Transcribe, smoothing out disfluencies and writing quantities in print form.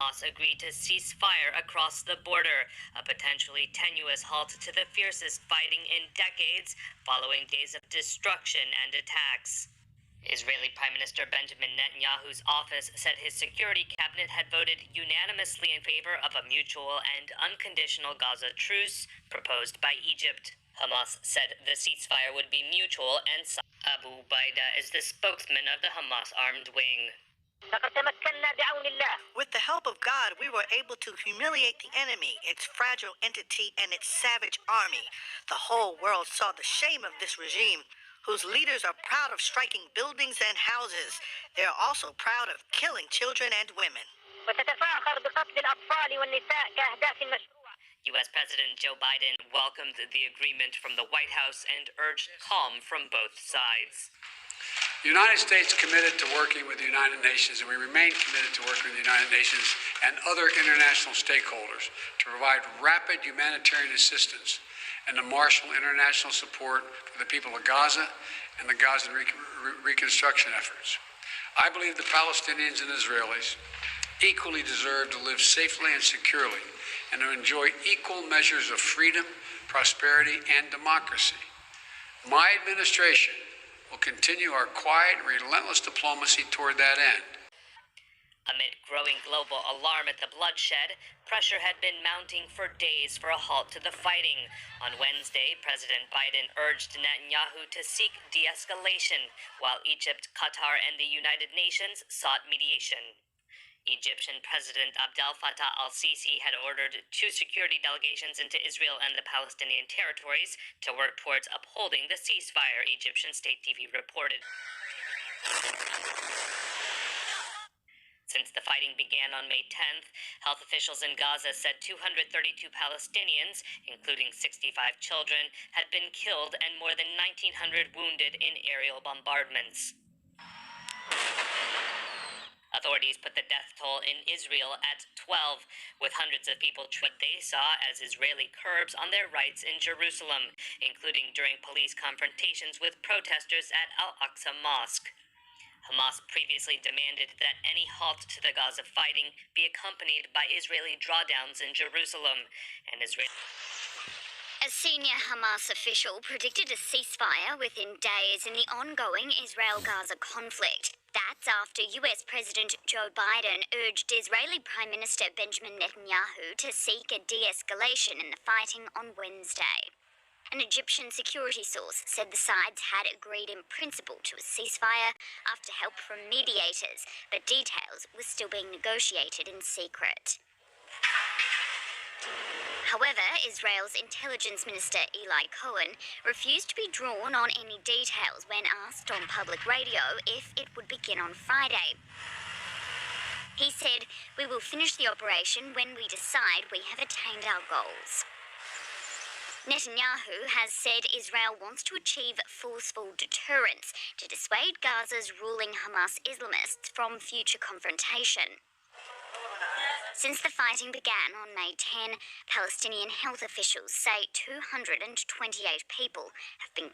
Hamas agreed to cease fire across the border, a potentially tenuous halt to the fiercest fighting in decades following days of destruction and attacks. Israeli Prime Minister Benjamin Netanyahu's office said his security cabinet had voted unanimously in favor of a mutual and unconditional Gaza truce proposed by Egypt. Hamas said the ceasefire would be mutual, and Abu Baida is the spokesman of the Hamas armed wing. With the help of God, we were able to humiliate the enemy, its fragile entity, and its savage army. The whole world saw the shame of this regime, whose leaders are proud of striking buildings and houses. They are also proud of killing children and women. U.S. President Joe Biden welcomed the agreement from the White House and urged calm from both sides. The United States committed to working with the United Nations, and we remain committed to working with the United Nations and other international stakeholders to provide rapid humanitarian assistance and to marshal international support for the people of Gaza and the Gaza reconstruction efforts. I believe the Palestinians and Israelis equally deserve to live safely and securely and to enjoy equal measures of freedom, prosperity, and democracy. My administration will continue our quiet, relentless diplomacy toward that end. Amid growing global alarm at the bloodshed, pressure had been mounting for days for a halt to the fighting. On Wednesday, President Biden urged Netanyahu to seek de-escalation, while Egypt, Qatar, and the United Nations sought mediation. Egyptian President Abdel Fattah al-Sisi had ordered 2 security delegations into Israel and the Palestinian territories to work towards upholding the ceasefire, Egyptian state TV reported. Since the fighting began on May 10th, health officials in Gaza said 232 Palestinians, including 65 children, had been killed and more than 1,900 wounded in aerial bombardments. Authorities put the death toll in Israel at 12, with hundreds of people what they saw as Israeli curbs on their rights in Jerusalem, including during police confrontations with protesters at Al-Aqsa Mosque. Hamas previously demanded that any halt to the Gaza fighting be accompanied by Israeli drawdowns in Jerusalem, and A senior Hamas official predicted a ceasefire within days in the ongoing Israel-Gaza conflict. That's after US President Joe Biden urged Israeli Prime Minister Benjamin Netanyahu to seek a de-escalation in the fighting on Wednesday. An Egyptian security source said the sides had agreed in principle to a ceasefire after help from mediators, but details were still being negotiated in secret. However, Israel's intelligence minister Eli Cohen refused to be drawn on any details when asked on public radio if it would begin on Friday. He said, "We will finish the operation when we decide we have attained our goals." Netanyahu has said Israel wants to achieve forceful deterrence to dissuade Gaza's ruling Hamas Islamists from future confrontation. Since the fighting began on May 10, Palestinian health officials say 228 people have been